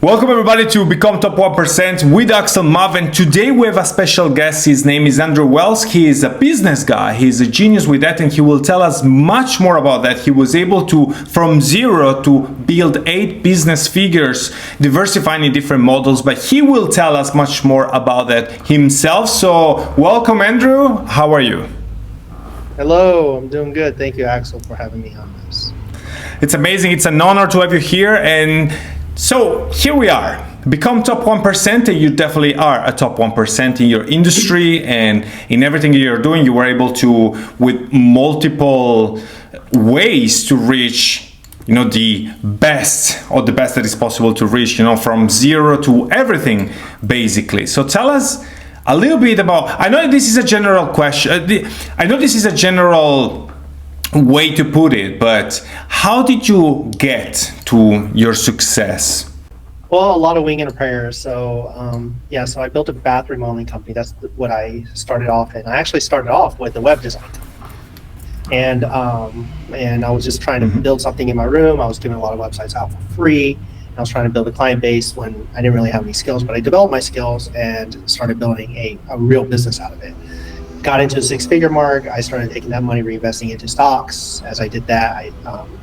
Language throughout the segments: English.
Welcome everybody to Become Top 1% with Axel, Maaw, and today we have a special guest. His name is Andrew Wells. He is a business guy. He's a genius with that, and he will tell us much more about that. He was able to, from zero, to build 8 business figures, diversifying in different models, but he will tell us much more about that himself. So welcome, Andrew. How are you? Hello, I'm doing good. Thank you, Axel, for having me on this. It's amazing. It's an honor to have you here. And so here we are. Become top 1%, and you definitely are a top 1% in your industry and in everything you're doing. You were able to, with multiple ways to reach, the best or the best that is possible to reach, from zero to everything, basically. So tell us a little bit about, I know this is a general question. I know this is a general way to put it, but how did you get to your success? Well, a lot of winging and prayers. So I built a bath remodeling company. That's what I started off in. I actually started off with a web design. And I was just trying to build something in my room. I was giving a lot of websites out for free. I was trying to build a client base when I didn't really have any skills, but I developed my skills and started building a real business out of it. Got into a 6-figure mark. I started taking that money, reinvesting into stocks. As I did that,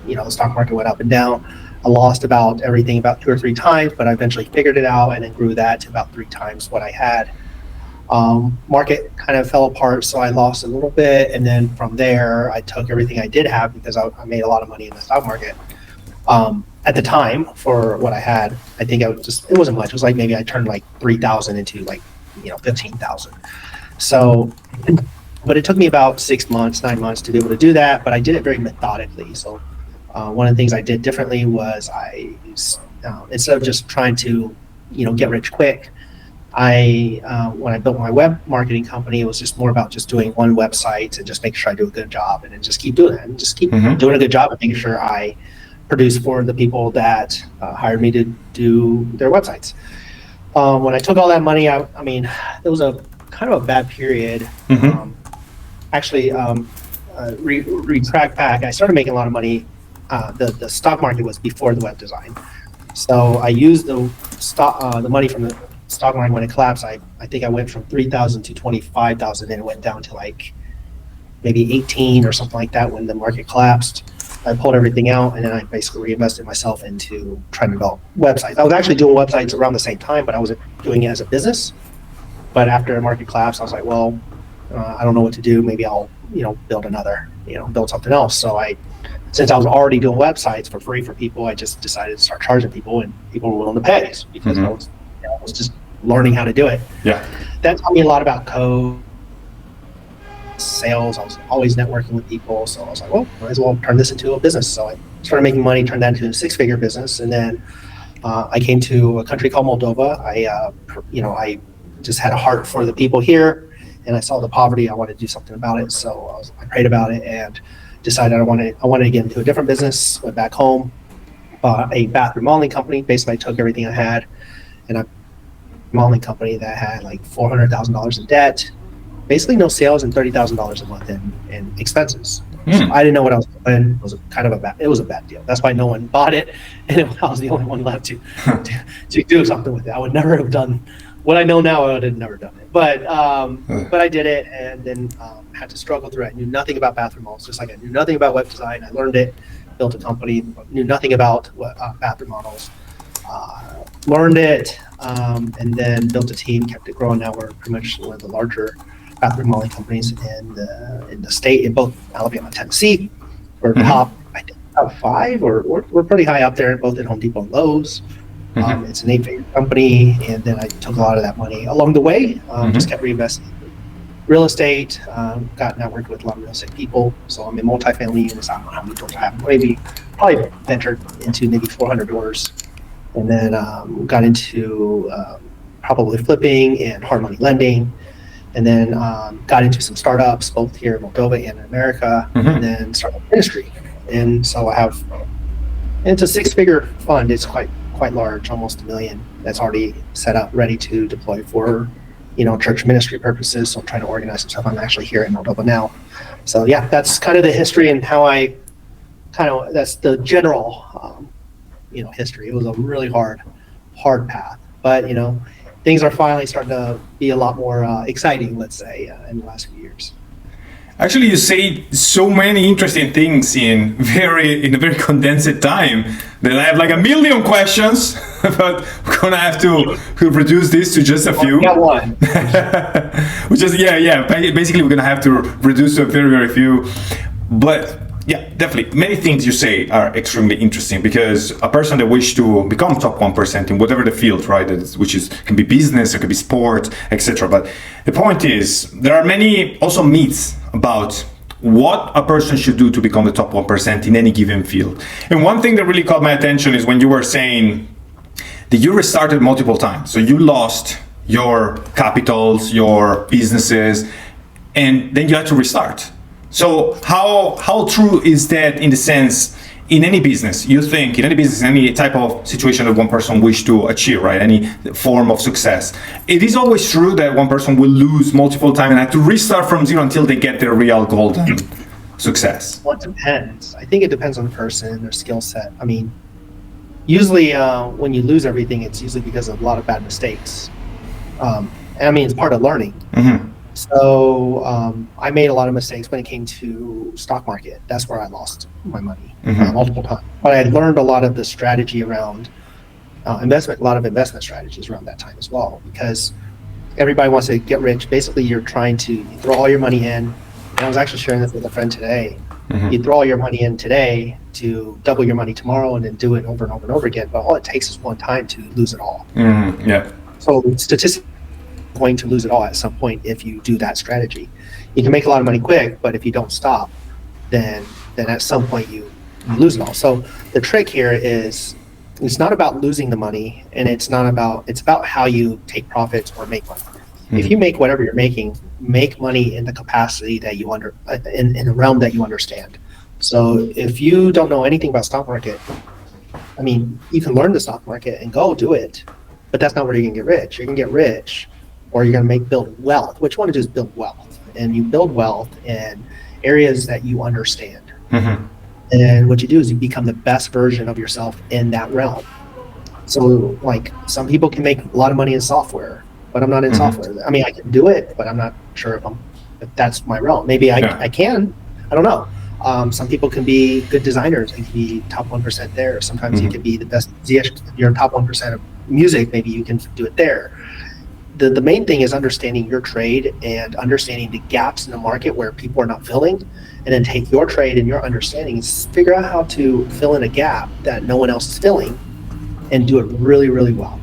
the stock market went up and down. I lost about everything about 2 or 3 times, but I eventually figured it out and then grew that to about 3 times what I had. Market kind of fell apart, so I lost a little bit. And then from there, I took everything I did have because I made a lot of money in the stock market. At the time, for what I had, I think it wasn't much. It was like maybe I turned like 3,000 into 15,000. So, but it took me about 9 months to be able to do that, but I did it very methodically. So one of the things I did differently was instead of just trying to, get rich quick, when I built my web marketing company, it was just more about just doing one website and just making sure I do a good job and then just keep doing that and just keep doing a good job and making sure I produce for the people that hired me to do their websites. When I took all that money out, it was a kind of a bad period. Retract back, I started making a lot of money. The stock market was before the web design. So I used the money from the stock market when it collapsed. I think I went from 3,000 to 25,000, and it went down to like maybe 18 or something like that when the market collapsed. I pulled everything out, and then I basically reinvested myself into trying to develop websites. I was actually doing websites around the same time, but I wasn't doing it as a business. But after the market collapsed, I was like, well, I don't know what to do. Maybe I'll, build something else. So since I was already doing websites for free for people, I just decided to start charging people, and people were willing to pay because I was just learning how to do it. Yeah. That taught me a lot about code, sales. I was always networking with people. So I was like, well, might as well turn this into a business. So I started making money, turned that into a 6-figure business. And then I came to a country called Moldova. I just had a heart for the people here, and I saw the poverty. I wanted to do something about it. So I prayed about it and decided I wanted to get into a different business. Went back home, bought a bath remodeling company. Basically, I took everything I had, and a remodeling company that had like $400,000 in debt, basically no sales, and $30,000 a month in expenses. So I didn't know what I was doing. It was a bad deal. That's why no one bought it, and I was the only one left to do something with it. I would never have done what I know now. I would have never done it, but I did it, and then had to struggle through it. I knew nothing about bath remodels, just like I knew nothing about web design. I learned it, built a company, knew nothing about bath remodels, learned it, and then built a team, kept it growing. Now we're pretty much one of the larger bath remodeling companies in the state, in both Alabama and Tennessee. We're top 5, or we're pretty high up there, both at Home Depot and Lowe's. It's an 8-figure company, and then I took a lot of that money along the way, just kept reinvesting in real estate, got networked with a lot of real estate people. So I'm in multifamily units. I don't know how many doors I have, probably ventured into maybe 400 doors, and then got into probably flipping and hard money lending, and then got into some startups both here in Moldova and in America, and then started ministry. And so it's a 6-figure fund. It's quite large, almost $1 million. That's already set up, ready to deploy for, church ministry purposes. So I'm trying to organize some stuff. I'm actually here in Moldova now. So yeah, that's kind of the history and how that's the general, history. It was a really hard hard path. But things are finally starting to be a lot more exciting, let's say, in the last few years. Actually, you say so many interesting things in a very condensed time that I have like a million questions, but we're gonna have to reduce this to just a few. Yeah, one. Which is basically we're gonna have to reduce to a very, very few. But yeah, definitely many things you say are extremely interesting, because a person that wishes to become top 1% in whatever the field, right, can be business, it could be sport, etc. But the point is, there are many also myths about what a person should do to become the top 1% in any given field. And one thing that really caught my attention is when you were saying that you restarted multiple times. So you lost your capitals, your businesses, and then you had to restart. So how true is that in the sense, in any business, you think, in any type of situation that one person wish to achieve, right? Any form of success. It is always true that one person will lose multiple times and have to restart from zero until they get their real golden success. Well, it depends. I think it depends on the person, their skill set. I mean, usually when you lose everything, it's usually because of a lot of bad mistakes. It's part of learning. Mm-hmm. So I made a lot of mistakes when it came to stock market. That's where I lost my money multiple times. But I learned a lot of the strategy around investment, a lot of investment strategies around that time as well, because everybody wants to get rich. Basically, you're trying to throw all your money in. And I was actually sharing this with a friend today. Mm-hmm. You throw all your money in today to double your money tomorrow and then do it over and over and over again. But all it takes is one time to lose it all. Mm-hmm. Yeah. So statistically, going to lose it all at some point if you do that strategy. You can make a lot of money quick, but if you don't stop, then at some point you lose it all. So the trick here is, it's not about losing the money, and it's about how you take profits or make money. Mm-hmm. If you make whatever you're making, make money in the capacity that you in the realm that you understand. So if you don't know anything about stock market, you can learn the stock market and go do it, but that's not where you're gonna get rich. You're gonna get rich, or you're going to build wealth. What you want to do is build wealth, and you build wealth in areas that you understand. Mm-hmm. And what you do is you become the best version of yourself in that realm. So like some people can make a lot of money in software, but I'm not in software. I can do it, but I'm not sure if that's my realm. Maybe I can, I don't know. Some people can be good designers and can be top 1% there. Sometimes you can be the best. If you're top 1% of music, maybe you can do it there. The main thing is understanding your trade and understanding the gaps in the market where people are not filling, and then take your trade and your understanding and figure out how to fill in a gap that no one else is filling and do it really, really well.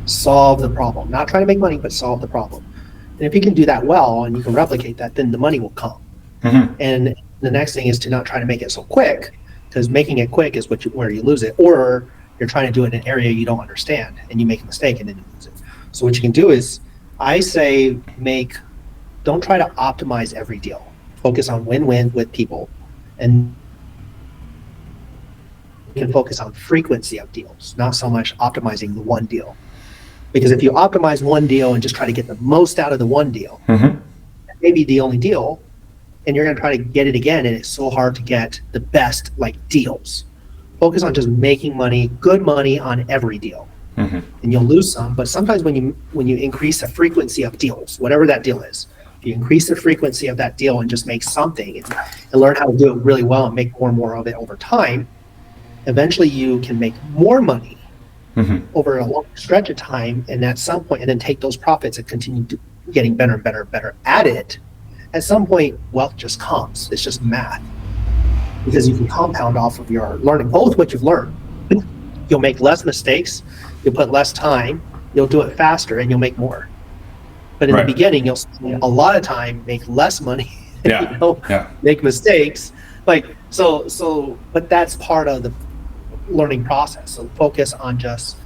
Solve the problem. Not trying to make money, but solve the problem. And if you can do that well and you can replicate that, then the money will come. Mm-hmm. And the next thing is to not try to make it so quick, because making it quick is where you lose it, or you're trying to do it in an area you don't understand and you make a mistake and then you lose it. So what you can do is, I say, don't try to optimize every deal. Focus on win-win with people, and you can focus on frequency of deals, not so much optimizing the one deal. Because if you optimize one deal and just try to get the most out of the one deal, maybe the only deal, and you're going to try to get it again, and it's so hard to get the best deals. Focus on just making money, good money on every deal. Mm-hmm. And you'll lose some, but sometimes when you increase the frequency of deals, whatever that deal is, if you increase the frequency of that deal and just make something and learn how to do it really well and make more and more of it over time, eventually you can make more money over a long stretch of time, and at some point, and then take those profits and continue getting better and better and better at it. At some point, wealth just comes. It's just math, because you can compound off of your learning, both what you've learned. You'll make less mistakes, you'll put less time, you'll do it faster, and you'll make more. But in the beginning, you'll spend a lot of time, make less money, make mistakes. But that's part of the learning process. So focus on just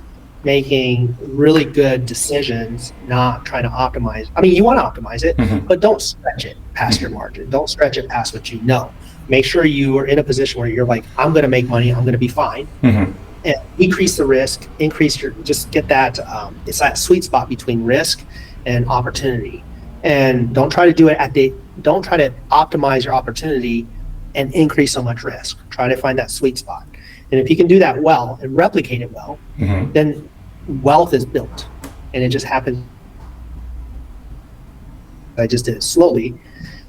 making really good decisions, not trying to optimize. You want to optimize it, but don't stretch it past your margin. Don't stretch it past what you know. Make sure you are in a position where you're like, I'm going to make money, I'm going to be fine. And decrease the risk, just get that, it's that sweet spot between risk and opportunity. And don't try to don't try to optimize your opportunity and increase so much risk. Try to find that sweet spot. And if you can do that well and replicate it well, then wealth is built, and it just happens. I just did it slowly,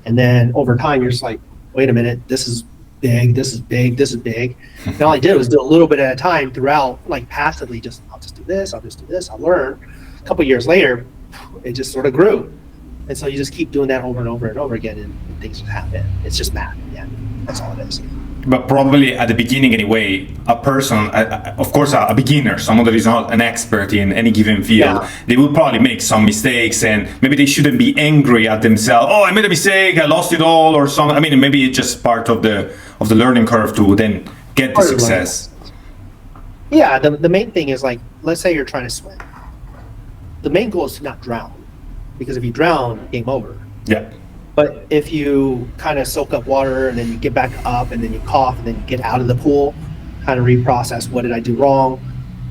and then over time, you're just like, wait a minute, this is big, this is big, this is big. And all I did was do a little bit at a time throughout, like passively, I'll just do this, I'll learn. A couple of years later, it just sort of grew. And so you just keep doing that over and over and over again, and things just happen. It's just math. Yeah, that's all it is. But probably at the beginning anyway, a person, of course, a beginner, someone that is not an expert in any given field, they will probably make some mistakes, and maybe they shouldn't be angry at themselves. Oh, I made a mistake, I lost it all, or something. I mean, maybe it's just part of the learning curve to then get the success. Yeah, the main thing is, like, let's say you're trying to swim. The main goal is to not drown, because if you drown, game over. Yeah. But if you kind of soak up water and then you get back up and then you cough and then you get out of the pool, kind of reprocess, what did I do wrong,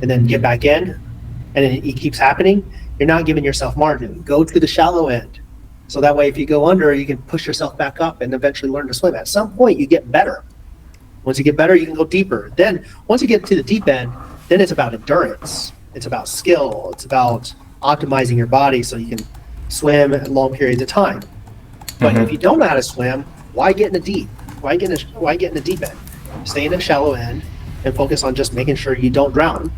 and then get back in, and then it keeps happening, you're not giving yourself margin. Go to the shallow end. So that way, if you go under, you can push yourself back up and eventually learn to swim. At some point, you get better. Once you get better, you can go deeper. Then once you get to the deep end, then it's about endurance. It's about skill. It's about optimizing your body so you can swim at long periods of time. But if you don't know how to swim, why get in the deep? Why get in the deep end? Stay in the shallow end and focus on just making sure you don't drown.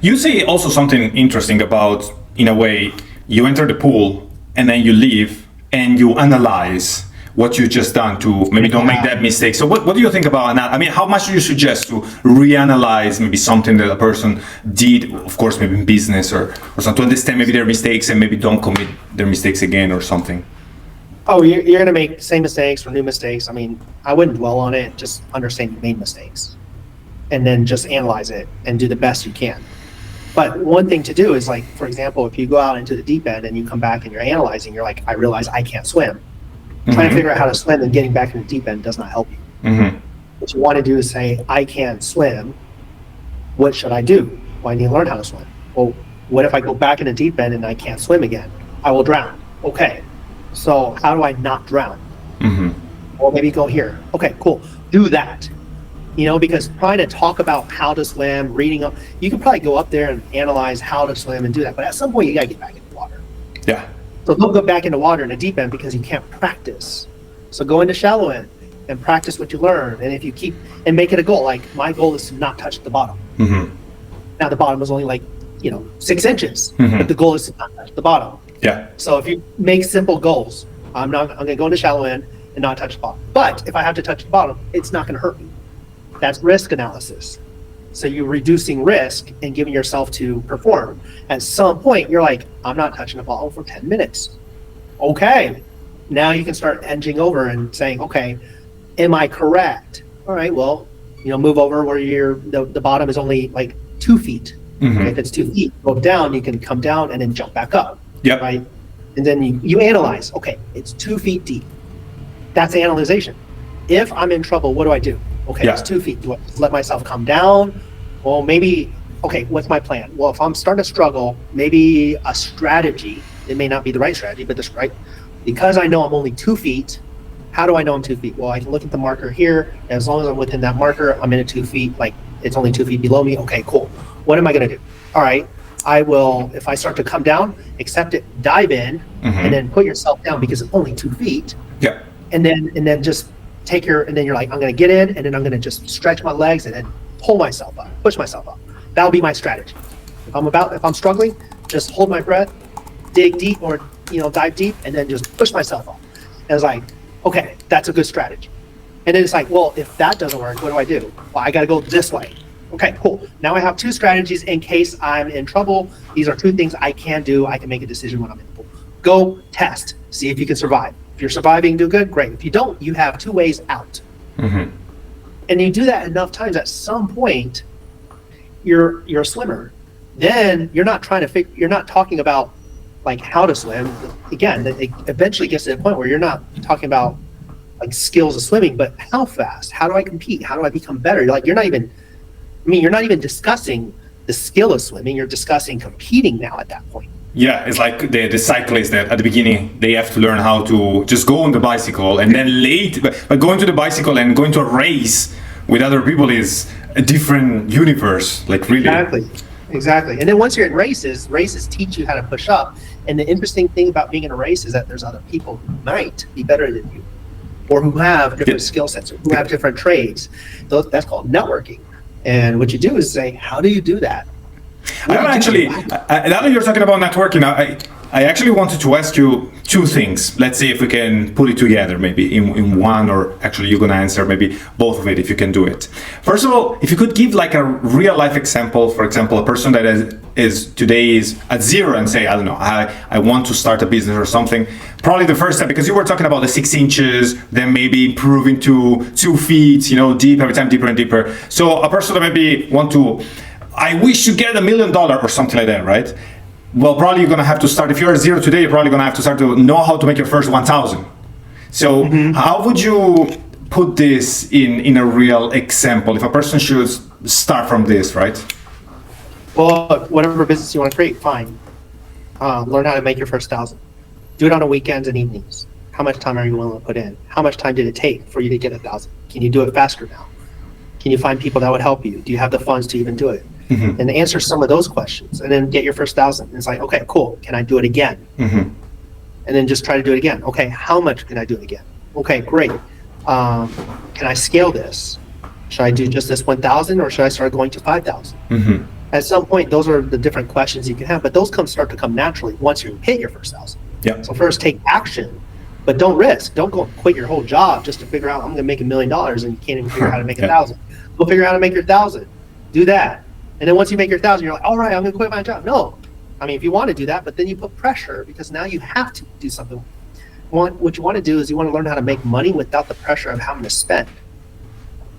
You say also something interesting about, in a way, you enter the pool and then you leave and you analyze what you just done to maybe don't make that mistake. So what do you think about that? I mean, how much do you suggest to reanalyze maybe something that a person did, of course, maybe in business or something, to understand maybe their mistakes and maybe don't commit their mistakes again or something? Oh, you're going to make same mistakes or new mistakes. I mean, I wouldn't dwell on it. Just understand you made mistakes and then just analyze it and do the best you can. But one thing to do is, like, for example, if you go out into the deep end and you come back and you're analyzing, you're like, I realize I can't swim. Trying to figure out how to swim and getting back in the deep end does not help you. What you want to do is say, I can't swim. What should I do? Well, I need to learn how to swim. Well, what if I go back in the deep end and I can't swim again? I will drown. Okay. So how do I not drown? Well, maybe go here. Okay, cool. Do that. You know, because trying to talk about how to swim, reading up, you can probably go up there and analyze how to swim and do that. But at some point, you got to get back in the water. Yeah. So don't go back into water in the deep end because you can't practice. So go into shallow end and practice what you learn. And if you keep, and make it a goal, like my goal is to not touch the bottom. Now the bottom is only like, 6 inches, but the goal is to not touch the bottom. Yeah. So if you make simple goals, I'm going to go into shallow end and not touch the bottom. But if I have to touch the bottom, it's not going to hurt me. That's risk analysis. So you're reducing risk and giving yourself to perform. At some point, you're like, I'm not touching the bottom for 10 minutes. Okay. Now you can start edging over and saying, okay, am I correct? All right, well, move over where the bottom is only like 2 feet. Okay, if it's 2 feet, go down, you can come down and then jump back up. Yep. Right? And then you analyze, okay, it's 2 feet deep. That's analyzation. If I'm in trouble, what do I do? Okay, it's 2 feet. Do I just let myself come down? Well, maybe, okay, what's my plan? Well, if I'm starting to struggle, maybe a strategy, it may not be the right strategy, but because I know I'm only 2 feet, how do I know I'm 2 feet? Well, I can look at the marker here. And as long as I'm within that marker, I'm in at 2 feet, like it's only 2 feet below me. Okay, cool. What am I going to do? All right, I will, if I start to come down, accept it, dive in, and then put yourself down because it's only 2 feet. Yeah. And then just and then you're like, I'm going to get in, and then I'm going to just stretch my legs and then pull myself up, push myself up. That'll be my strategy. If I'm struggling, just hold my breath, dig deep or, dive deep, and then just push myself up. And it's like, okay, that's a good strategy. And then it's like, well, if that doesn't work, what do I do? Well, I got to go this way. Okay, cool. Now I have 2 strategies in case I'm in trouble. These are 2 things I can do. I can make a decision when I'm in the pool. Go test, see if you can survive. If you're surviving, do good, great. If you don't, you have 2 ways out. And you do that enough times, at some point, you're a swimmer. Then you're not you're not talking about like how to swim. Again, it eventually gets to the point where you're not talking about like skills of swimming, but how fast? How do I compete? How do I become better? You're not even discussing the skill of swimming. You're discussing competing now at that point. Yeah, it's like the cyclists that at the beginning they have to learn how to just go on the bicycle, and then but going to the bicycle and going to a race with other people is a different universe, like really. Exactly. And then once you're in races teach you how to push up. And the interesting thing about being in a race is that there's other people who might be better than you, or who have different skill sets, or who have different trades. That's called networking. And what you do is say, how do you do that? Now that you're talking about networking, I actually wanted to ask you two things. Let's see if we can put it together, maybe in one, or actually you're going to answer maybe both of it if you can do it. First of all, if you could give like a real life example, for example, a person that is today is at zero and say, I don't know, I want to start a business or something. Probably the first step, because you were talking about the 6 inches, then maybe improving to 2 feet, deep every time, deeper and deeper. So a person that maybe I wish to get $1 million or something like that, right? Well, probably you're gonna have to start, if you're at zero today, you're probably gonna have to start to know how to make your first 1,000. So how would you put this in a real example, if a person should start from this, right? Well, whatever business you want to create, fine. Learn how to make your first 1,000. Do it on the weekends and evenings. How much time are you willing to put in? How much time did it take for you to get 1,000? Can you do it faster now? Can you find people that would help you? Do you have the funds to even do it? And answer some of those questions, and then get your first 1,000. And it's like, okay, cool. Can I do it again? And then just try to do it again. Okay, how much can I do it again? Okay, great. Can I scale this? Should I do just this 1,000, or should I start going to 5,000? At some point, those are the different questions you can have, but those start to come naturally once you hit your first 1,000. Yeah. So first, take action, but don't risk. Don't go quit your whole job just to figure out I'm going to make $1 million, and you can't even figure out how to make 1,000. Go figure out how to make your 1,000. Do that. And then once you make your 1,000, you're like, all right, I'm going to quit my job. No. I mean, if you want to do that, but then you put pressure, because now you have to do something. What you want to do is you want to learn how to make money without the pressure of having to spend,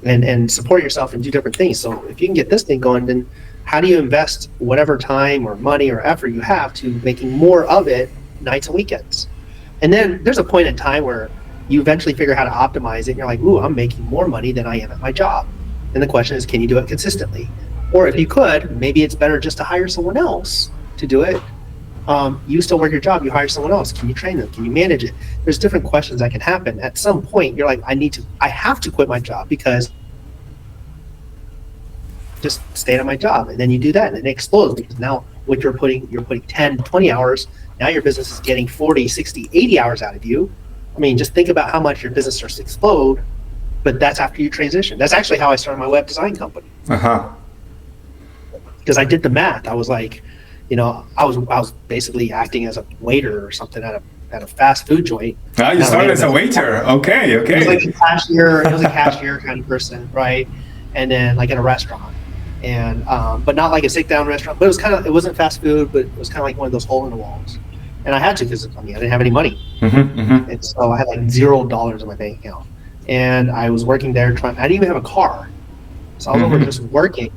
and support yourself and do different things. So if you can get this thing going, then how do you invest whatever time or money or effort you have to making more of it nights and weekends? And then there's a point in time where you eventually figure out how to optimize it. And you're like, ooh, I'm making more money than I am at my job. And the question is, can you do it consistently? Or if you could, maybe it's better just to hire someone else to do it. You still work your job, you hire someone else. Can you train them? Can you manage it? There's different questions that can happen. At some point, you're like, I have to quit my job, because just stay at my job. And then you do that, and it explodes, because now what you're putting 10, 20 hours. Now your business is getting 40, 60, 80 hours out of you. I mean, just think about how much your business starts to explode, but that's after you transition. That's actually how I started my web design company. Because I did the math. I was like, I was basically acting as a waiter or something at a fast food joint. Oh, you started as a waiter. Okay. It was like a cashier. It was a cashier kind of person, right? And then like in a restaurant, and but not like a sit-down restaurant. But it wasn't fast food, but it was kind of like one of those hole in the walls. And I had to, because I didn't have any money, and so I had like $0 in my bank account, and I was working there I didn't even have a car, so I was over just working.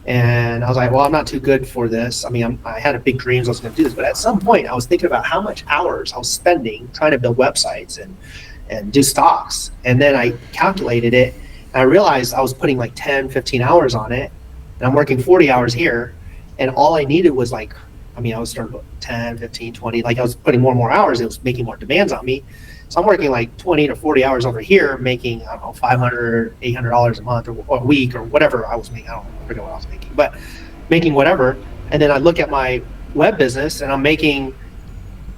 And I was like, well, I'm not too good for this. I had a big dreams I was going to do this, but at some point I was thinking about how much hours I was spending trying to build websites and do stocks. And then I calculated it, and I realized I was putting like 10, 15 hours on it, and I'm working 40 hours here. And all I needed was I was starting 10, 15, 20, like I was putting more and more hours. It was making more demands on me. So I'm working like 20 to 40 hours over here, making, I don't know, $500, $800 a month or a week or whatever I was making. I forget what I was making, but making whatever. And then I look at my web business, and I'm making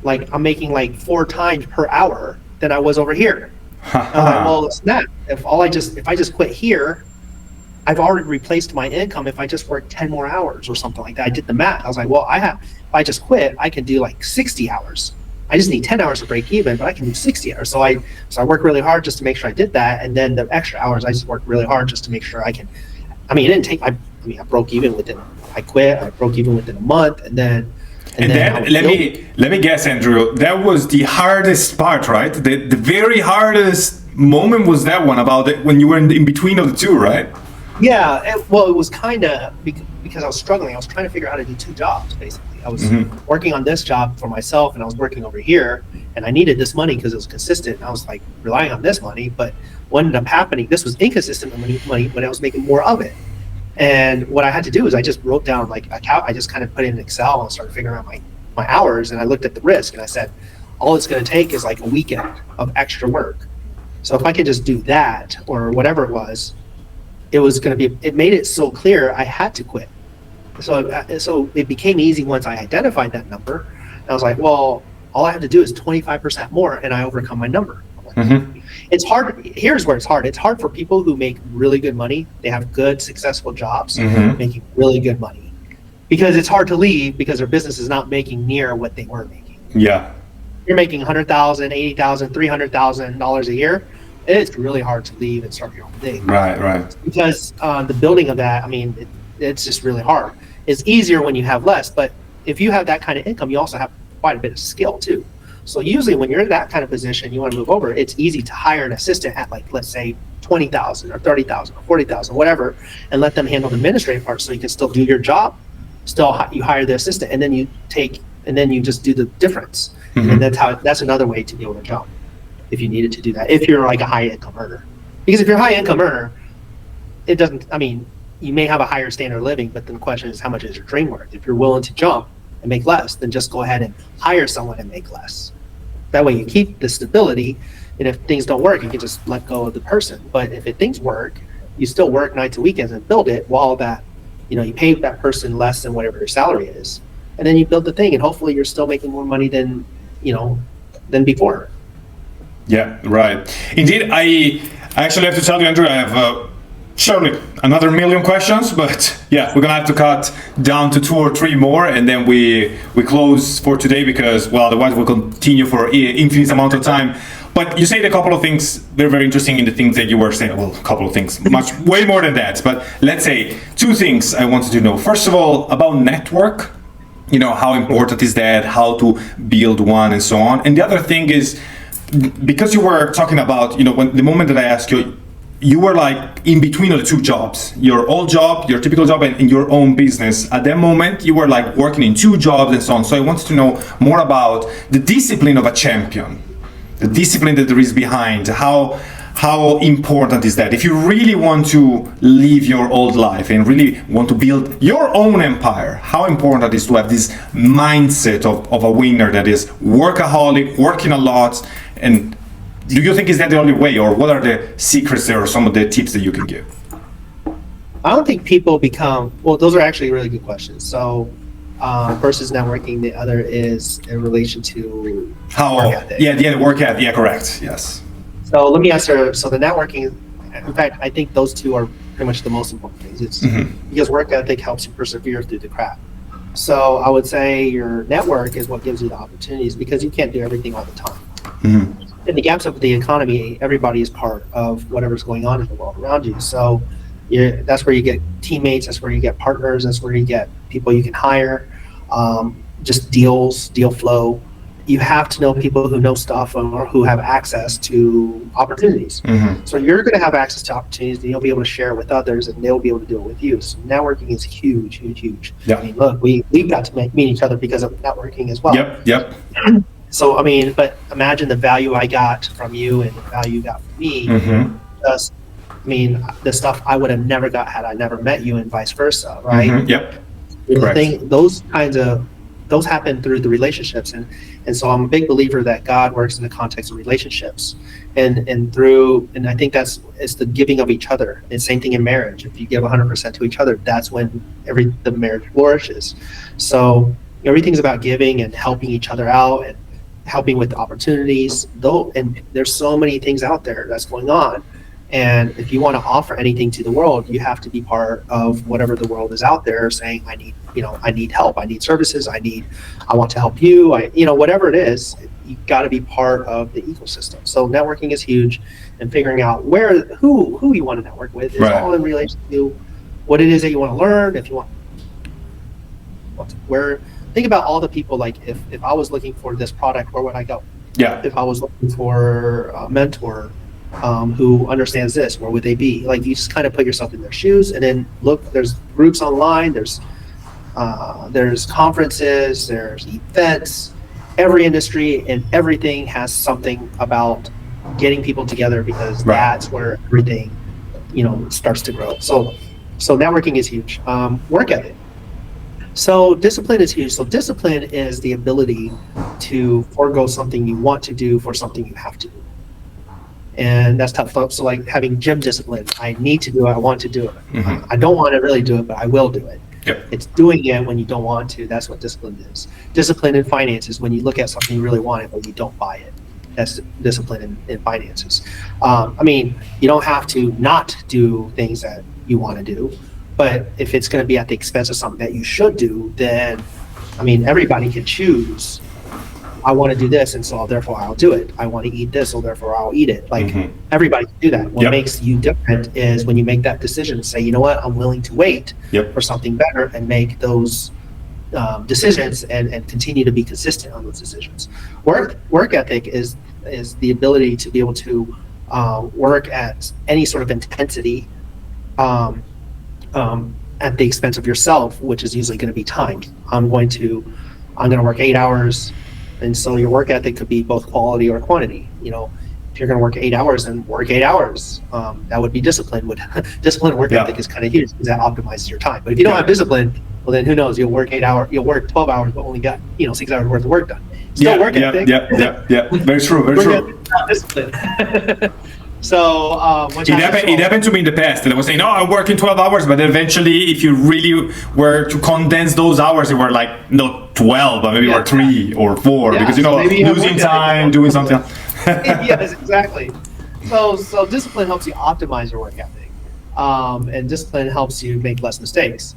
like 4 times per hour than I was over here. I'm like, well, it's not. If I just quit here, I've already replaced my income if I just work 10 more hours or something like that. I did the math. I was like, well, if I just quit, I can do like 60 hours. I just need 10 hours to break even, but I can do 60 hours. So I worked really hard just to make sure I did that. And then the extra hours, I just worked really hard just to make sure I can. It didn't take, I broke even I broke even within a month. And then let me guess, Andrew, that was the hardest part, right? The very hardest moment was that one about it when you were in between of the two, right? Yeah. It was kind of because I was struggling. I was trying to figure out how to do 2 jobs, basically. I was working on this job for myself, and I was working over here, and I needed this money because it was consistent. I was like relying on this money, but what ended up happening, this was inconsistent money when I was making more of it. And what I had to do is I just wrote down I just kind of put it in Excel and started figuring out my hours, and I looked at the risk, and I said, all it's going to take is like a weekend of extra work. So if I could just do that or whatever it was, it was going to be, it made it so clear I had to quit. So it became easy once I identified that number. And I was like, well, all I have to do is 25% more and I overcome my number. It's hard. Here's where it's hard. It's hard for people who make really good money. They have good, successful jobs, making really good money, because it's hard to leave because their business is not making near what they were making. Yeah. You're making $100,000, $80,000, $300,000 a year. It's really hard to leave and start your own thing. Right. Because the building of that, I mean, it's just really hard. It's easier when you have less, but if you have that kind of income, you also have quite a bit of skill too. So usually when you're in that kind of position, you want to move over, it's easy to hire an assistant at, like, let's say 20,000 or 30,000 or 40,000, whatever, and let them handle the administrative part so you can still do your job. You hire the assistant, and then you just do the difference. And that's another way to be able to jump if you needed to do that, if you're like a high income earner. Because if you're a high income earner, it doesn't, I mean, you may have a higher standard of living, but then the question is, how much is your dream worth? If you're willing to jump and make less, then just go ahead and hire someone and make less. That way you keep the stability, and if things don't work, you can just let go of the person. But if things work, you still work nights and weekends and build it, while that, you pay that person less than whatever your salary is. And then you build the thing, and hopefully you're still making more money than before. Yeah, right. Indeed, I actually have to tell you, Andrew, I have surely another million questions, but yeah, we're gonna have to cut down to 2 or 3 more, and then we close for today, because, well, otherwise we'll continue for infinite amount of time. But you said a couple of things, they're very interesting in the things that you were saying. Well, a couple of things, way more than that. But let's say 2 things I wanted to know. First of all, about network, how important is that, how to build one, and so on. And the other thing is, because you were talking about, when the moment that I asked you, you were like in between of the 2 jobs, your old job, your typical job, and your own business. At that moment, you were like working in 2 jobs and so on. So I wanted to know more about the discipline of a champion, the discipline that there is behind. How important is that? If you really want to live your old life and really want to build your own empire, how important it is to have this mindset of a winner that is workaholic, working a lot. And do you think is that the only way, or what are the secrets there, or some of the tips that you can give? I don't think people become, well, those are actually really good questions. So first is networking, the other is in relation to work ethic. Yeah, work ethic, yeah, correct, yes. So let me answer, so the networking, in fact, I think those 2 are pretty much the most important things. It's because work ethic helps you persevere through the crap. So I would say your network is what gives you the opportunities, because you can't do everything all the time. In the gaps of the economy, everybody is part of whatever's going on in the world around you. So that's where you get teammates, that's where you get partners, that's where you get people you can hire, just deal flow. You have to know people who know stuff or who have access to opportunities. So you're going to have access to opportunities, and you'll be able to share it with others, and they'll be able to do it with you. So networking is huge. Yeah. I mean, look, we've got to meet each other because of networking as well. Yep. So, I mean, but imagine the value I got from you and the value you got from me. Just, I mean, the stuff I would have never got had I never met you, and vice versa, right? Yep. Those happen through the relationships, and so I'm a big believer that God works in the context of relationships, and I think it's the giving of each other. And same thing in marriage. If you give 100% to each other, that's when the marriage flourishes. So everything's about giving and helping each other out and helping with opportunities. And there's so many things out there that's going on. And if you want to offer anything to the world, you have to be part of whatever the world is out there saying, I need help, I need services, I want to help you, whatever it is, you got to be part of the ecosystem. So networking is huge, and figuring out who you want to network with is all in relation to what it is that you want to learn. If you want, think about all the people, like if I was looking for this product, where would I go? Yeah. If I was looking for a mentor who understands this, where would they be? Like, you just kind of put yourself in their shoes, and then look, there's groups online, there's conferences, there's events, every industry and everything has something about getting people together, because that's where everything, starts to grow. So networking is huge. Work ethic. So discipline is huge. So discipline is the ability to forego something you want to do for something you have to do. And that's tough. So like having gym discipline, I need to do it. I want to do it. Mm-hmm. I don't want to really do it, but I will do it. Yep. It's doing it when you don't want to. That's what discipline is. Discipline in finance is when you look at something you really want it, but you don't buy it. That's discipline in finances. I mean, you don't have to not do things that you want to do, but if it's going to be at the expense of something that you should do, then, I mean, everybody can choose. I want to do this, and so therefore I'll do it. I want to eat this, so therefore I'll eat it. Like everybody can do that. What makes you different is when you make that decision and say, you know what, I'm willing to wait for something better and make those decisions and continue to be consistent on those decisions. Work ethic is the ability to be able to work at any sort of intensity at the expense of yourself, which is usually going to be time. I'm going to work 8 hours. And so your work ethic could be both quality or quantity. You know, if you're going to work 8 hours, then work 8 hours. That would be discipline. Discipline work ethic is kind of huge because that optimizes your time. But if you don't have discipline, well, then who knows? You'll work 8 hours. You'll work 12 hours, but only got 6 hours worth of work done. Still work ethic. Yeah. Very true. Very true. Discipline. So it happened to me in the past, and I was saying, "No, I'm working 12 hours," but eventually, if you really were to condense those hours, they were like not 12, but maybe were 3 or 4, because losing time, doing something. Yes, exactly. So discipline helps you optimize your work ethic, and discipline helps you make less mistakes.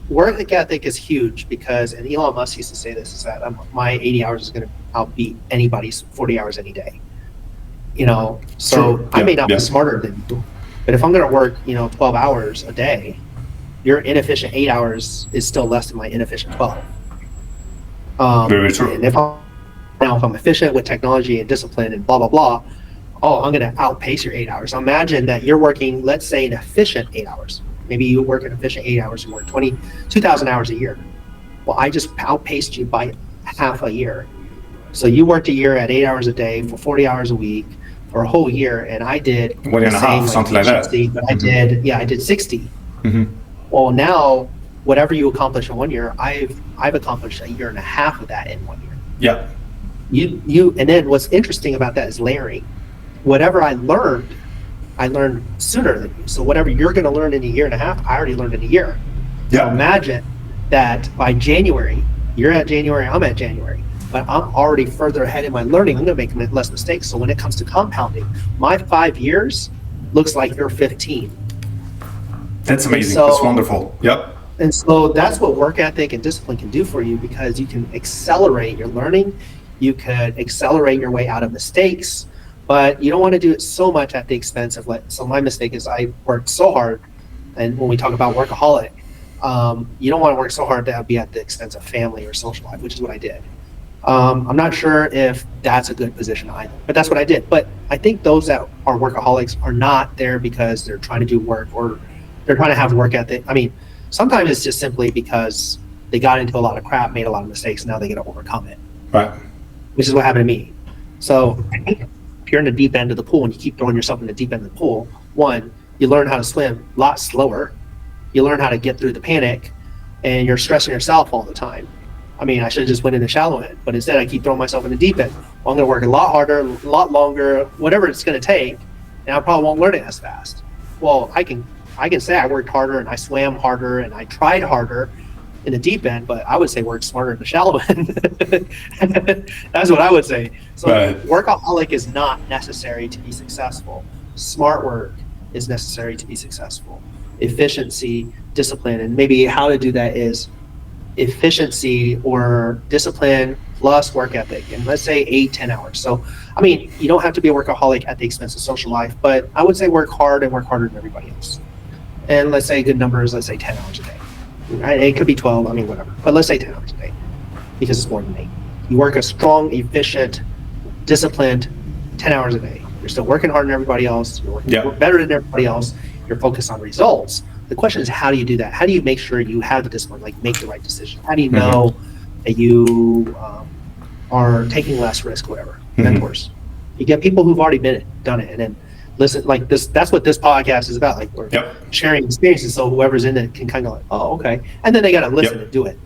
Work ethic is huge because, and Elon Musk used to say this, is that my 80 hours is going to outbeat anybody's 40 hours any day. So I may not be smarter than you, but if I'm going to work, 12 hours a day, your inefficient 8 hours is still less than my inefficient 12. Very true. And if I'm efficient with technology and discipline and blah, blah, blah, I'm going to outpace your 8 hours. So imagine that you're working, let's say, an efficient 8 hours. Maybe you work an efficient 8 hours, you work 2,000 hours a year. Well, I just outpaced you by half a year. So you worked a year at 8 hours a day for 40 hours a week for a whole year, and I did 1 and a half, something like that. But I did 60. Mm-hmm. Well, now whatever you accomplish in 1 year, I've accomplished a year and a half of that in 1 year. Yeah. You and then what's interesting about that is layering. Whatever I learned sooner than you. So whatever you're going to learn in a year and a half, I already learned in a year. Yeah. So imagine that by January, you're at January, I'm at January, but I'm already further ahead in my learning. I'm going to make less mistakes. So when it comes to compounding, my 5 years looks like your 15. That's amazing. That's wonderful. Yep. And so that's what work ethic and discipline can do for you, because you can accelerate your learning. You could accelerate your way out of mistakes, but you don't want to do it so much at the expense of so my mistake is I worked so hard. And when we talk about workaholic, you don't want to work so hard that would be at the expense of family or social life, which is what I did. I'm not sure if that's a good position either, but that's what I did. But I think those that are workaholics are not there because they're trying to do work or they're trying to have work ethic. I mean, sometimes it's just simply because they got into a lot of crap, made a lot of mistakes, and now they get to overcome it. Right. Which is what happened to me. So if you're in the deep end of the pool and you keep throwing yourself in the deep end of the pool, one, you learn how to swim a lot slower. You learn how to get through the panic, and you're stressing yourself all the time. I mean, I should have just went in the shallow end, but instead I keep throwing myself in the deep end. Well, I'm going to work a lot harder, a lot longer, whatever it's going to take, and I probably won't learn it as fast. Well, I can say I worked harder and I swam harder and I tried harder in the deep end, but I would say work smarter in the shallow end. That's what I would say. So workaholic is not necessary to be successful. Smart work is necessary to be successful. Efficiency, discipline, and maybe how to do that is efficiency or discipline plus work ethic. And let's say 8-10 hours. So, I mean, you don't have to be a workaholic at the expense of social life, but I would say work hard and work harder than everybody else. And let's say a good number is, let's say 10 hours a day. Right? It could be 12, I mean, whatever. But let's say 10 hours a day because it's more than 8. You work a strong, efficient, disciplined 10 hours a day. You're still working harder than everybody else. You're working better than everybody else. You're focused on results. The question is, how do you do that? How do you make sure you have the discipline, like make the right decision? How do you know that you are taking less risk, whatever? Mentors. You get people who've already done it, and then listen, like this. That's what this podcast is about. Like we're sharing experiences, so whoever's in it can kind of like, oh, okay, and then they got to listen and do it.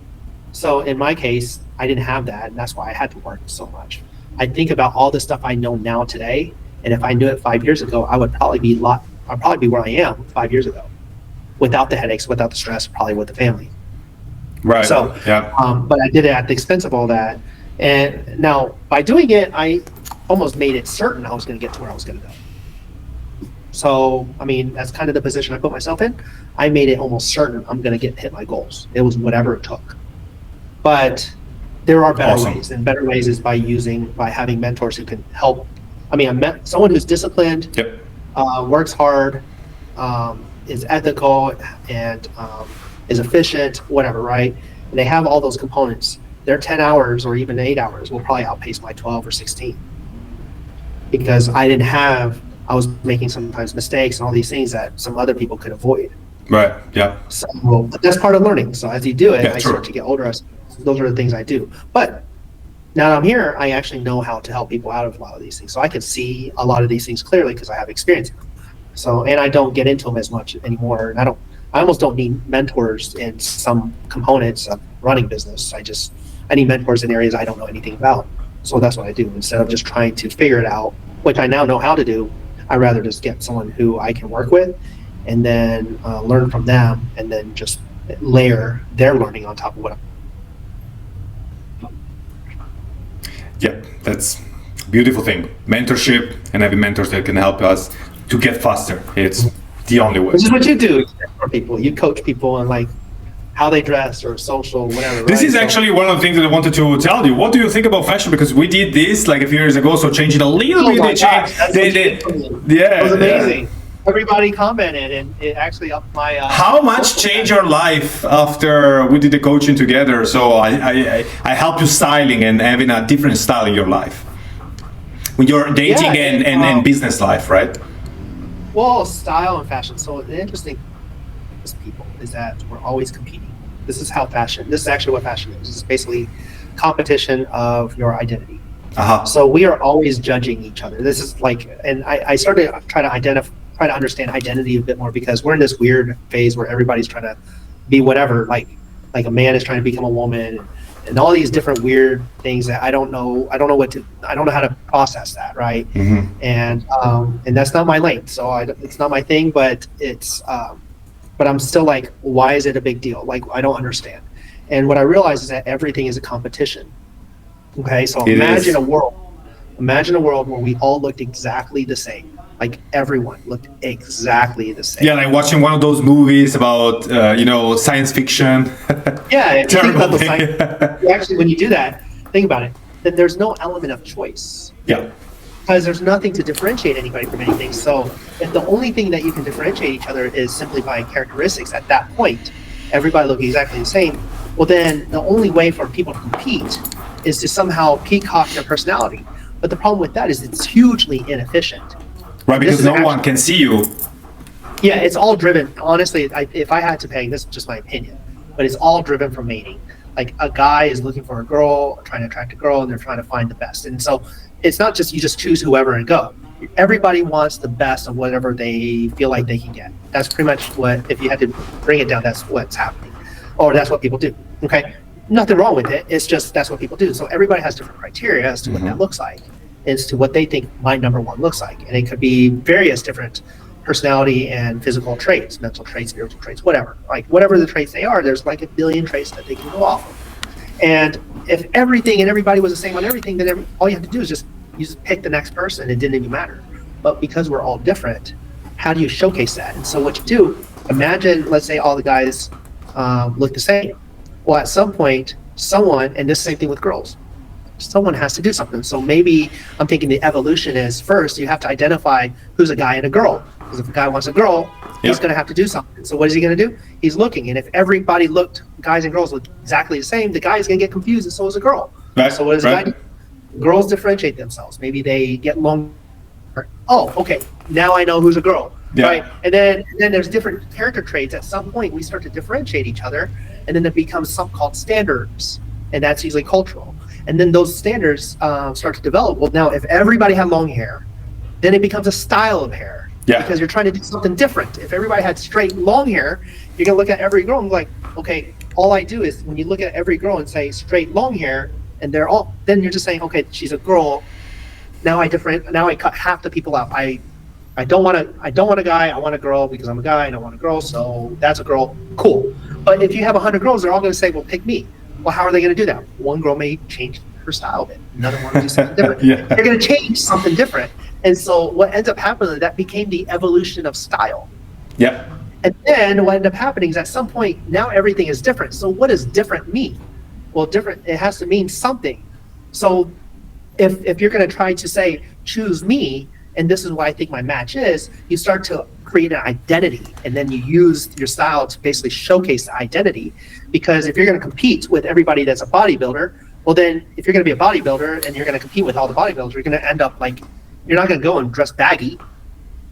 So in my case, I didn't have that, and that's why I had to work so much. I think about all the stuff I know now today, And if I knew it 5 years ago, I'd probably be where I am 5 years ago, without the headaches, without the stress, probably with the family. Right. So, yeah. But I did it at the expense of all that. And now by doing it, I almost made it certain I was going to get to where I was going to go. So, I mean, that's kind of the position I put myself in. I made it almost certain I'm going to hit my goals. It was whatever it took. But there are better ways, and better ways is by having mentors who can help. I mean, I met someone who's disciplined, Yep. Works hard, is ethical, and is efficient, whatever, right? And they have all those components. Their 10 hours or even 8 hours will probably outpace my 12 or 16, because I was making sometimes mistakes and all these things that some other people could avoid. Right. Yeah. So that's part of learning. So as you do it, Yeah, I true. start to get older. Those are the things I do. But now that I'm here, I actually know how to help people out of a lot of these things. So I can see a lot of these things clearly because I have experience in them. So, and I don't get into them as much anymore. And I almost don't need mentors in some components of running business. I need mentors in areas I don't know anything about. So that's what I do. Instead of just trying to figure it out, which I now know how to do, I'd rather just get someone who I can work with and then learn from them, and then just layer their learning on top of what I'm. Yeah, that's a beautiful thing. Mentorship and having mentors that can help us to get faster. It's the only way. Which is what you do for people. You coach people on like how they dress or social, whatever. This right? is actually one of the things that I wanted to tell you. What do you think about fashion? Because we did this like a few years ago, so changing a little bit. My They gosh, changed. it was amazing. Everybody commented, and it actually upped my. How much changed your life after we did the coaching together? So I help you styling and having a different style in your life when you're dating and business life, right? Well, style and fashion. So the interesting thing is people is that we're always competing. This is actually what fashion is. It's basically competition of your identity. Uh-huh. So we are always judging each other. This is like, and I started trying to understand identity a bit more, because we're in this weird phase where everybody's trying to be whatever, like a man is trying to become a woman, and all these different weird things that I don't know how to process that, right? Mm-hmm. And that's not my lane, so it's not my thing, but but I'm still like, why is it a big deal? Like, I don't understand. And what I realize is that everything is a competition. Okay, so imagine a world where we all looked exactly the same. Like everyone looked exactly the same. Yeah, like watching one of those movies about science fiction. Yeah, if you think about Terrible actually, when you do that, think about it. Then there's no element of choice. Yeah. Because there's nothing to differentiate anybody from anything. So if the only thing that you can differentiate each other is simply by characteristics, at that point, everybody looking exactly the same. Well, then the only way for people to compete is to somehow peacock their personality. But the problem with that is it's hugely inefficient. Right, because no one can see you. Yeah, it's all driven. Honestly, if I had to peg, this is just my opinion, but it's all driven from mating. Like a guy is looking for a girl, trying to attract a girl, and they're trying to find the best. And so it's not just you just choose whoever and go. Everybody wants the best of whatever they feel like they can get. That's pretty much what, if you had to bring it down, that's what's happening. Or that's what people do. Okay? Nothing wrong with it. It's just that's what people do. So everybody has different criteria as to what that looks like, as to what they think my number one looks like. And it could be various different personality and physical traits, mental traits, spiritual traits, whatever. Like whatever the traits they are, there's like a billion traits that they can go off of. And if everything and everybody was the same on everything, then all you have to do is just pick the next person. It didn't even matter. But because we're all different, how do you showcase that? And so what you do, imagine, let's say all the guys look the same. Well, at some point, someone, and this same thing with girls, someone has to do something. So maybe I'm thinking the evolution is first you have to identify who's a guy and a girl. Because if a guy wants a girl, he's going to have to do something. So what is he going to do? He's looking. And if everybody guys and girls look exactly the same, the guy is going to get confused, and so is a girl. Right. So what does a guy do? Girls differentiate themselves. Maybe they get long. Oh, okay. Now I know who's a girl. Yeah. Right. And then there's different character traits. At some point, we start to differentiate each other, and then it becomes something called standards, and that's usually cultural. And then those standards start to develop. Well, now if everybody had long hair, then it becomes a style of hair. Yeah. Because you're trying to do something different. If everybody had straight long hair, you're gonna look at every girl and be like, okay, all I do is when you look at every girl and say straight long hair, and then you're just saying, okay, she's a girl now I cut half the people out. I don't want a guy, I want a girl because I'm a guy and I want a girl, so that's a girl, cool. But if you have 100 girls, they're all going to say, well, pick me. Well, how are they going to do that? One girl may change her style a bit. Another one will do something different. Yeah. They're going to change something different. And so what ends up happening, that became the evolution of style. Yeah. And then what ended up happening is at some point, now everything is different. So what does different mean? Well, different, it has to mean something. So if you're going to try to say, choose me, and this is what I think my match is, you start to create an identity, and then you use your style to basically showcase the identity. Because if you're going to compete with everybody that's a bodybuilder, well then, if you're going to be a bodybuilder and you're going to compete with all the bodybuilders, you're going to end up like, you're not going to go and dress baggy,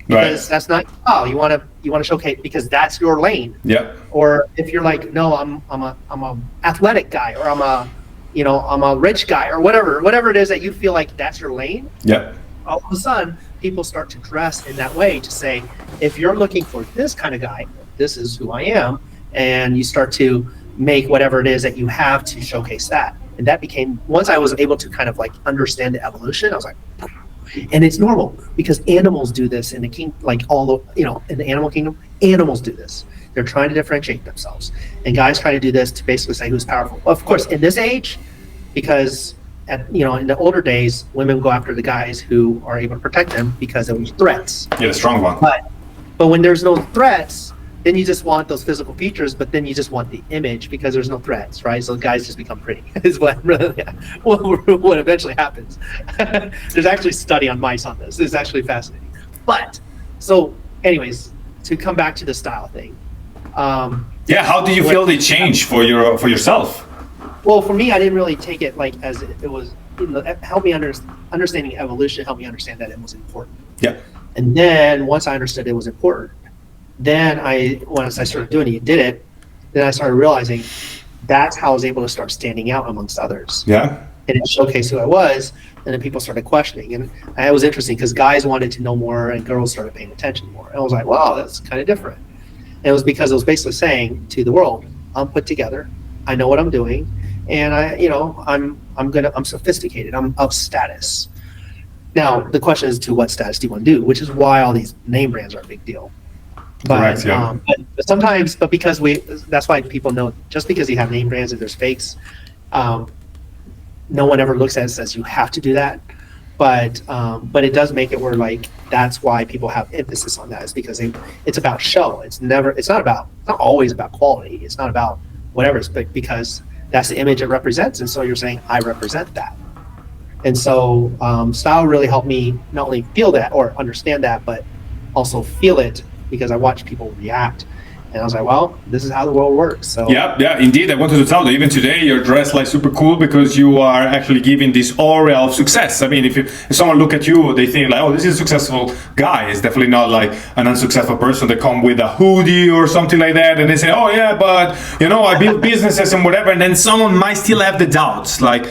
because that's not, you want to showcase, because that's your lane. Yeah. Or if you're like, no, I'm a athletic guy, or I'm a rich guy, or whatever it is that you feel like that's your lane. Yeah. All of a sudden, people start to dress in that way to say, if you're looking for this kind of guy, this is who I am, and you start to make whatever it is that you have to showcase that. And that became, once I was able to kind of like understand the evolution, I was like, and it's normal because animals do this in the in the animal kingdom, animals do this. They're trying to differentiate themselves, and guys try to do this to basically say who's powerful. Of course, in this age, because in the older days, women go after the guys who are able to protect them because there was threats. Yeah, the strong one. But when there's no threats, then you just want those physical features, but then you just want the image because there's no threats, right? So guys just become pretty is what eventually happens. There's actually a study on mice on this. It's actually fascinating. But so anyways, to come back to the style thing. How do you feel the change for yourself? Well, for me, I didn't really take it like as it was, help me understanding evolution, helped me understand that it was important. Yeah. And then once I understood it was important, then once I started doing it, you did it, then I started realizing that's how I was able to start standing out amongst others. Yeah. And it showcased who I was, and then people started questioning. And it was interesting because guys wanted to know more and girls started paying attention more. And I was like, wow, that's kind of different. And it was because I was basically saying to the world, I'm put together, I know what I'm doing, and I'm sophisticated, I'm of status. Now, the question is, to what status do you want to do? Which is why all these name brands are a big deal. Correct, yeah. But sometimes, because that's why people know, just because you have name brands and there's fakes, no one ever looks at it and says you have to do that. But it does make it where like, that's why people have emphasis on that, is because it's about show. It's not always about quality. It's not about whatever, but because that's the image it represents. And so you're saying, I represent that. And so style really helped me not only feel that or understand that, but also feel it, because I watched people react, and I was like, well, this is how the world works. So yeah, indeed. I wanted to tell you, even today, you're dressed like super cool because you are actually giving this aura of success. I mean, if someone look at you, they think like, oh, this is a successful guy. It's definitely not like an unsuccessful person that come with a hoodie or something like that, and they say, oh yeah, but I build businesses and whatever, and then someone might still have the doubts, like,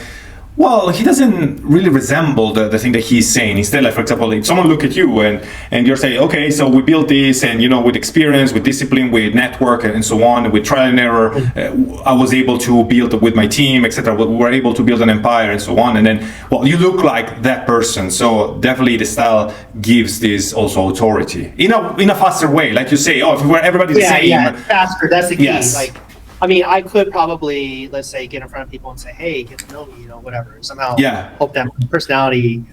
well, he doesn't really resemble the thing that he's saying. Instead, like, for example, if someone look at you and you're saying, okay, so we built this, and with experience, with discipline, with network, and so on, with trial and error, I was able to build with my team, etc. We were able to build an empire and so on. And then, well, you look like that person. So definitely the style gives this also authority in a faster way. Like you say, if we were everybody the same. Yeah, faster. That's the key. Yes. Like, I mean, I could probably, let's say, get in front of people and say, hey, get to know me, whatever. And somehow hope that my personality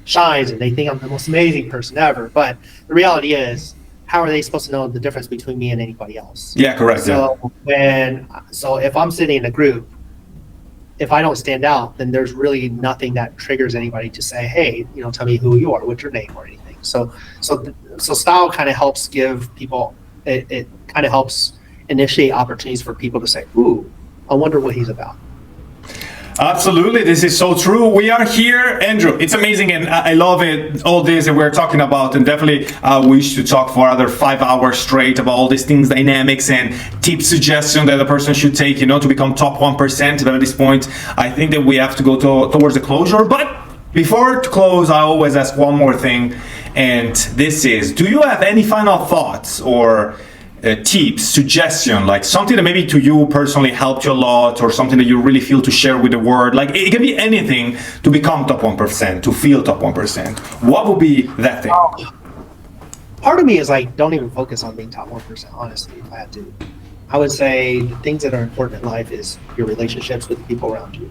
shines and they think I'm the most amazing person ever. But the reality is, how are they supposed to know the difference between me and anybody else? Yeah, correct. So if I'm sitting in a group, if I don't stand out, then there's really nothing that triggers anybody to say, hey, tell me who you are, what's your name, or anything. So style kind of helps give people, it kind of helps initiate opportunities for people to say, ooh, I wonder what he's about. Absolutely, this is so true. We are here, Andrew. It's amazing, and I love it. All this that we're talking about, and definitely we should talk for another 5 hours straight about all these things, dynamics, and tip suggestion that a person should take, to become top 1%. But at this point, I think that we have to go towards the closure. But before to close, I always ask one more thing, and this is: do you have any final thoughts or tips, suggestion, like something that maybe to you personally helped you a lot, or something that you really feel to share with the world? Like it can be anything to become top 1%, to feel top 1%. What would be that thing? Part of me is like, don't even focus on being top 1%, honestly, if I had to. I would say the things that are important in life is your relationships with the people around you.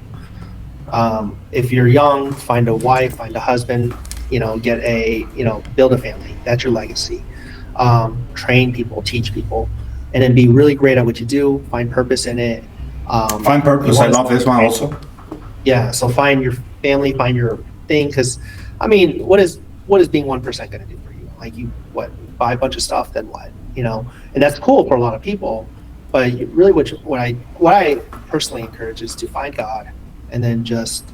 If you're young, find a wife, find a husband, build a family. That's your legacy. Train people, teach people, and then be really great at what you do. Find purpose in it. Find purpose. I love this one also. Yeah. So find your family, find your thing. Because, I mean, what is being 1% going to do for you? Like buy a bunch of stuff, then what? And that's cool for a lot of people. But really, what I personally encourage is to find God, and then just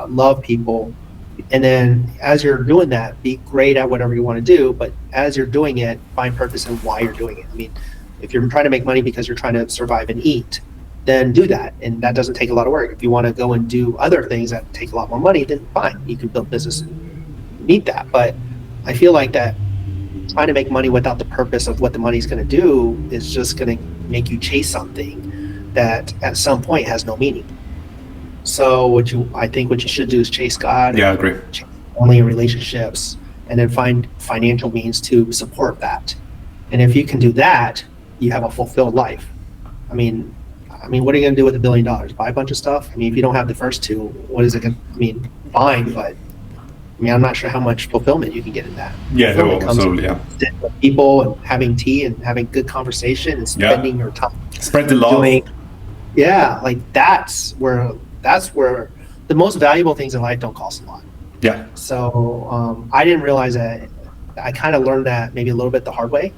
love people. And then as you're doing that, be great at whatever you want to do. But as you're doing it, find purpose in why you're doing it. I mean, if you're trying to make money because you're trying to survive and eat, then do that. And that doesn't take a lot of work. If you want to go and do other things that take a lot more money, then fine, you can build business and meet that. But I feel like that trying to make money without the purpose of what the money's going to do is just going to make you chase something that at some point has no meaning. So I think what you should do is chase God. Yeah, I agree. Chase only in relationships, and then find financial means to support that. And if you can do that, you have a fulfilled life. I mean, what are you going to do with $1 billion? Buy a bunch of stuff? I mean, if you don't have the first two, what is it going to, fine, but I'm not sure how much fulfillment you can get in that. Yeah, no, absolutely, yeah. With people and having tea and having good conversation and spending your time. Spread the love. That's where the most valuable things in life don't cost a lot. Yeah. So I didn't realize that. I kind of learned that maybe a little bit the hard way.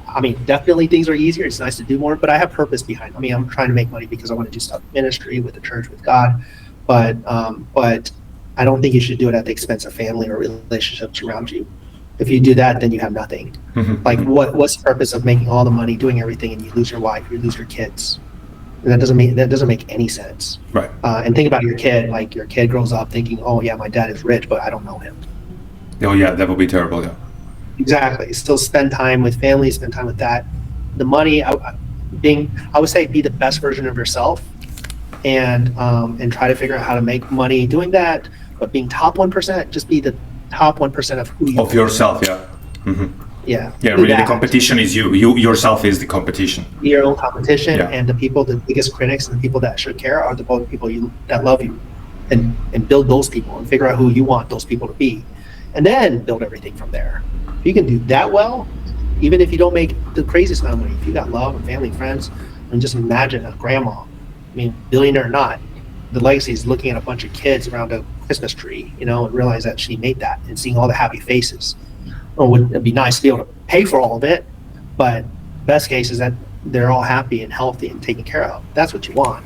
I mean, definitely things are easier. It's nice to do more, but I have purpose behind it. I mean, I'm trying to make money because I want to do stuff in ministry, with the church, with God. But I don't think you should do it at the expense of family or relationships around you. If you do that, then you have nothing. Mm-hmm. Like what's the purpose of making all the money, doing everything, and you lose your wife, you lose your kids? And that doesn't make any sense. Right. And think about your kid. Like your kid grows up thinking, oh yeah, my dad is rich, but I don't know him. Oh yeah, that would be terrible. Yeah. Exactly. Still spend time with family, spend time with that. The money, I would say, be the best version of yourself, and try to figure out how to make money doing that. But being top 1%, just be the top 1% of who you are. Of yourself, yeah. Mm-hmm. Yeah. Yeah, really, the competition is you. You yourself is the competition. Your own competition, yeah. And the biggest critics and the people that should care are the people that love you, and build those people and figure out who you want those people to be, and then build everything from there. If you can do that well, even if you don't make the craziest amount of money, if you got love and family and friends, and just imagine a grandma, billionaire or not, the legacy is looking at a bunch of kids around a Christmas tree, and realize that she made that, and seeing all the happy faces. It'd be nice to be able to pay for all of it, but best case is that they're all happy and healthy and taken care of. That's what you want.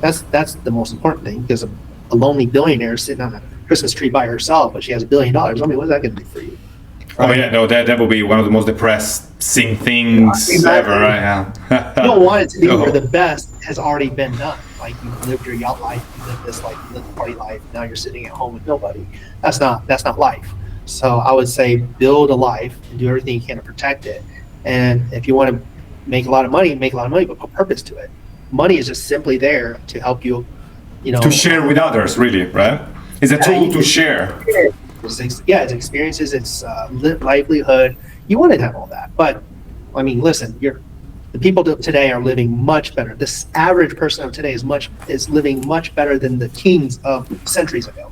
That's the most important thing, because a lonely billionaire sitting on a Christmas tree by herself, but she has $1 billion. What's that going to do for you? Right? Oh yeah, no, that would be one of the most depressing things exactly. ever, right? Yeah. You don't want it to be where the best has already been done. Like you've lived your yacht life, you lived this life, you lived the party life. Now you're sitting at home with nobody. That's not life. So I would say build a life and do everything you can to protect it. And if you want to make a lot of money, but put purpose to it. Money is just simply there to help you, to share with others, really, right? It's a tool to share. It's experiences, it's livelihood. You want to have all that, but listen, the people today are living much better. This average person of today is living much better than the kings of centuries ago.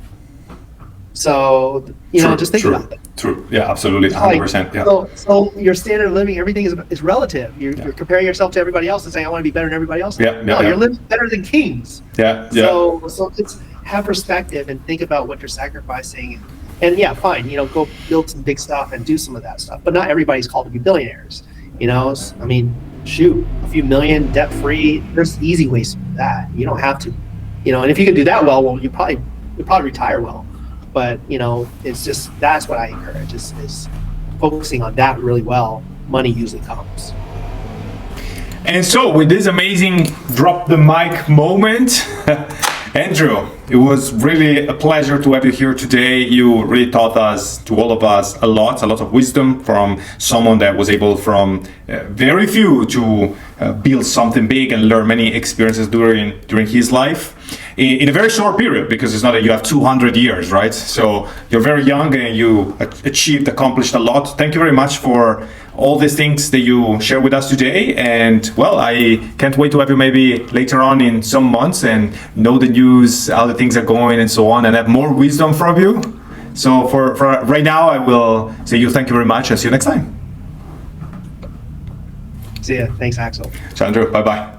So just think about that. True. Yeah, absolutely. 100%. Yeah. So your standard of living, everything is relative. You're comparing yourself to everybody else and saying, I want to be better than everybody else. You're living better than kings. Yeah. So it's have perspective and think about what you're sacrificing. And yeah, fine. Go build some big stuff and do some of that stuff. But not everybody's called to be billionaires. Shoot, a few million debt free. There's easy ways to do that. You don't have to. And if you can do that well, you probably retire well. But it's just, that's what I encourage is focusing on that really well. Money usually comes. And so with this amazing drop the mic moment, Andrew, It was really a pleasure to have you here today. You really taught us, to all of us, a lot of wisdom from someone that was able from very few to build something big and learn many experiences during his life in a very short period, because it's not that you have 200 years, right? So you're very young and you accomplished a lot. Thank you very much for all these things that you share with us today. And well, I can't wait to have you maybe later on in some months and know the news, how the things are going and so on, and have more wisdom from you. So for right now, I will say thank you very much and see you next time. See ya. Thanks, Axel. Ciao, Andrew. Bye-bye.